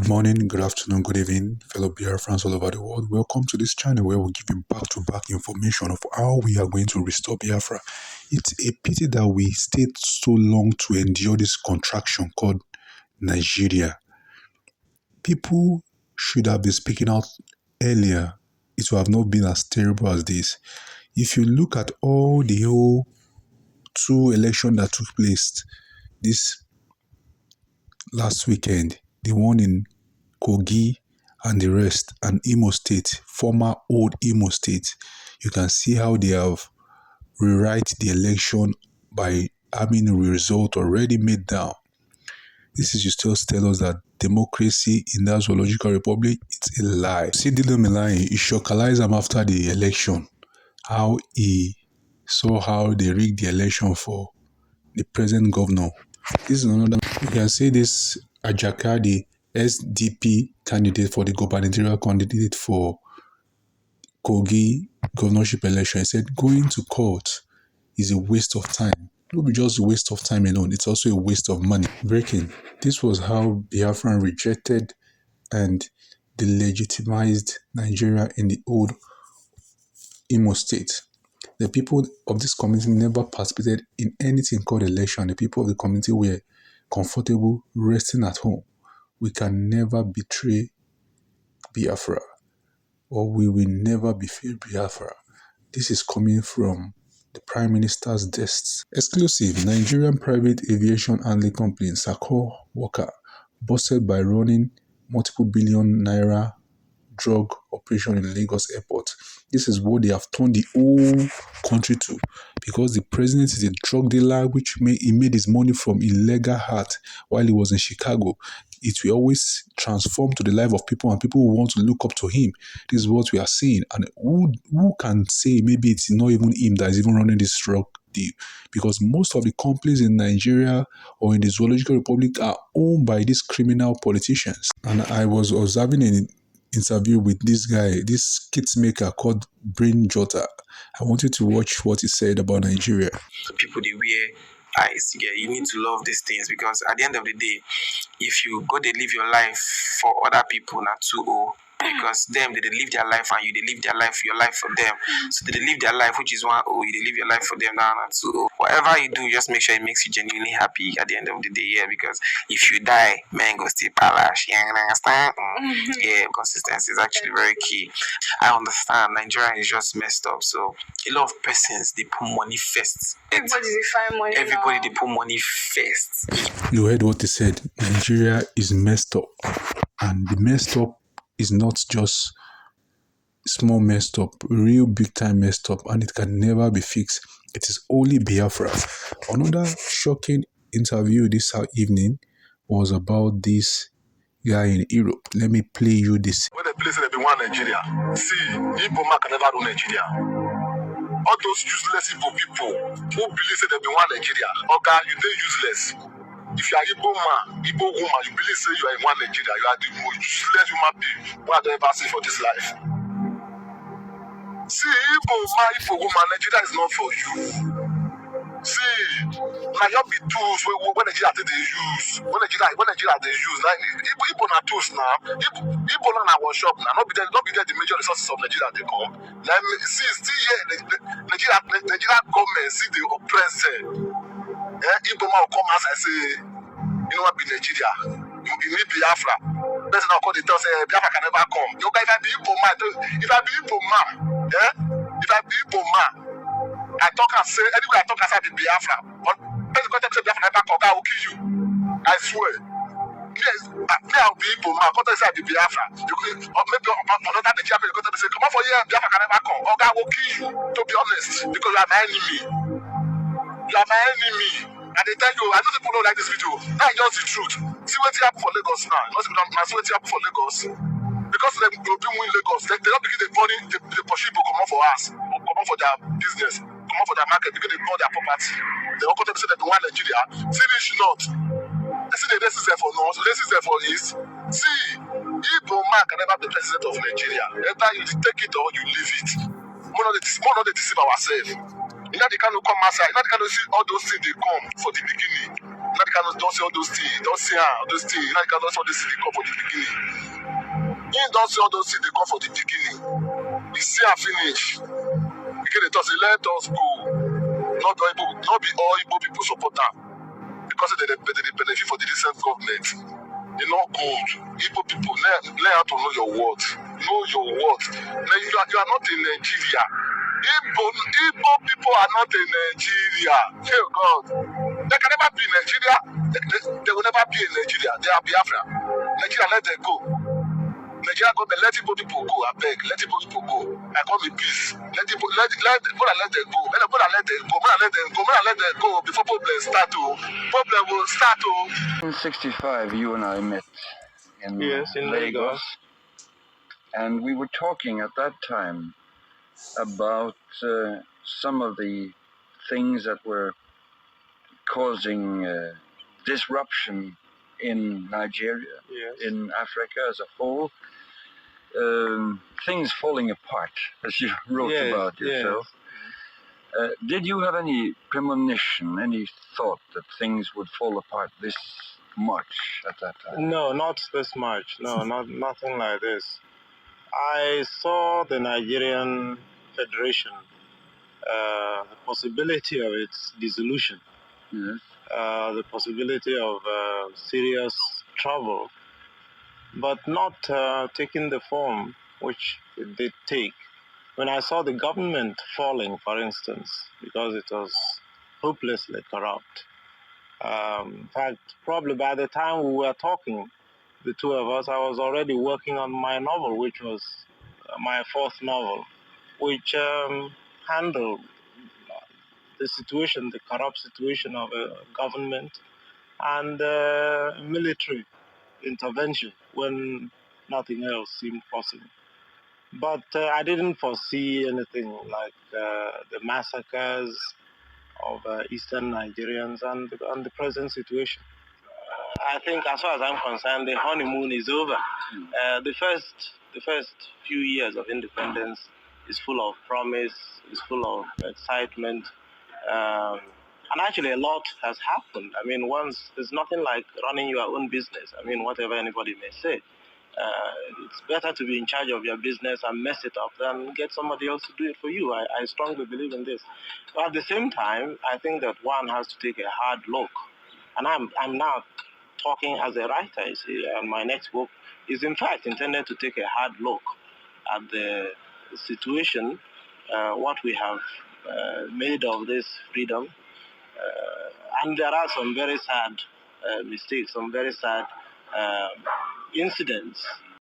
Good morning, good afternoon, good evening, fellow Biafrans all over the world. Welcome to this channel where we'll give you back-to-back information of how we are going to restore Biafra. It's a pity that we stayed so long to endure this contraction called Nigeria. People should have been speaking out earlier. It would have not been as terrible as this. If you look at all the whole two elections that took place this last weekend, the one in Kogi and the rest, and Imo State, former old Imo State, you can see how they have rewrite the election by having a result already made down. This is just to tell us that democracy in that zoological republic, it's a lie. See Dilo Melai, he chocolated him after the election, how he saw how they rigged the election for the present governor. This is another, you can see this Ajaka, the SDP candidate for the gubernatorial candidate for Kogi governorship election. He said going to court is a waste of time. It will be just a waste of time alone. It's also a waste of money. Breaking. This was how Biafra rejected and delegitimized Nigeria in the old Imo State. The people of this community never participated in anything called election. The people of the community were comfortable resting at home. We can never betray Biafra, or we will never betray Biafra. This is coming from the Prime Minister's desk. Exclusive. Nigerian private aviation handling company Sako worker busted by running multiple billion naira drug operation in Lagos airport. This is what they have turned the whole country to, because the president is a drug dealer, which he made his money from illegal art while he was in Chicago. It will always transform to the life of people, and people will want to look up to him. This is what we are seeing. And who can say maybe it's not even him that is even running this drug deal? Because most of the companies in Nigeria or in the Zoological Republic are owned by these criminal politicians. And I was observing an interview with this guy, this kits maker called Brain Jota. I want you to watch what he said about Nigeria. People, they wear eyes. You need to love these things, because at the end of the day, if you go they live your life for other people, not too because them they live their life and you they live your life for them. So they live their life, which is one you they live your life for them now, not too. Whatever you do, just make sure it makes you genuinely happy at the end of the day. Because if you die, man go stay palash. You understand? Consistency is actually very key. I understand Nigeria is just messed up, so a lot of persons they put money first. Everybody they put money first. You heard what he said. Nigeria is messed up, and the messed up is not just small messed up, real big time messed up, and it can never be fixed. It is only Biafra. Another shocking interview this evening was about this guy in Europe. Let me play you this. When the place they be one Nigeria, see, Igbo man can never rule Nigeria. All those useless Igbo people who believe that they be one Nigeria, okay, you they useless. If you are Igbo man, Igbo woman, you believe say you are in one Nigeria, you are the most useless human being we have ever seen for this life. See, Igbo man, Igbo woman, Nigeria is not for you. See, now you be tools when Nigeria they use. When Nigeria they use, like Igbo na tools now. Igbo na workshop now. Not be there the major resources of Nigeria they come. Let me see, still here, Nigeria government see the oppressor. Igbo man will come as I say, you know what be Nigeria? You need Biafra. Person now call the tell say Biafra can never come. You guys, if I be Igbo man, I talk and say anyway I talk as I be Biafra. But person come tell me Biafra never come, I will kill you. I swear. Yes, me I'll be Igbo man. Come tell say I be Biafra. You could maybe another Nigeria person come tell me say come on for here Biafra can never come. Okay, I will kill you. To be honest, because you are my enemy. You are my enemy. And they tell you, I know people don't like this video. That's just the truth. See what happened for Lagos now. See what happened for Lagos. Because they will be in Lagos. They don't begin the pursue people come out for us, come out for their business, come out for their market, because they burn their property. They all come to say that they want Nigeria. See this not. They see the this is there for north, this is there for east. See, Igbo man can never be president of Nigeria. Either you take it or you leave it. More not they deceive ourselves. You know they cannot come outside. You know they cannot see all those things they come for the beginning. Now the kind of don't say all those things, don't say all those things. Now the kind of all those things they come for the beginning. He don't say all those things they come for the beginning. He see and finish. Again, they talk say let us go. Not be all Igbo people support them because they benefit for the recent government. They're not good. Igbo people learn how to know your worth. Know your worth. Now you are not in Nigeria. Igbo people are not in Nigeria. Oh God. They can never be in Nigeria. They will never be in Nigeria. They are Biafra. Nigeria, let them go. Nigeria government, let Igbo people go. I beg, let Igbo people go. I come in peace. Let them go. Let them go. Let them go. Let them go before problem start. Problem will start. In 1965, you and I met in in Lagos, and we were talking at that time about some of the things that were causing disruption in Nigeria, in Africa as a whole, things falling apart, as you wrote about yourself. Did you have any premonition, any thought that things would fall apart this much at that time? No, not this much. No, nothing like this. I saw the Nigerian Federation, the possibility of its dissolution, the possibility of serious trouble, but not taking the form which it did take. When I saw the government falling, for instance, because it was hopelessly corrupt. In fact, probably by the time we were talking, the two of us, I was already working on my novel, which was my fourth novel, which handled the situation, the corrupt situation of a government and military intervention when nothing else seemed possible. But I didn't foresee anything like the massacres of Eastern Nigerians and the present situation. I think, as far as I'm concerned, the honeymoon is over. The first few years of independence is full of promise, is full of excitement, and actually a lot has happened. I mean, there's nothing like running your own business. I mean, whatever anybody may say. It's better to be in charge of your business and mess it up than get somebody else to do it for you. I strongly believe in this. But at the same time, I think that one has to take a hard look. And I'm now talking as a writer, you see, and my next book is in fact intended to take a hard look at the situation, what we have made of this freedom. And there are some very sad mistakes, some very sad incidents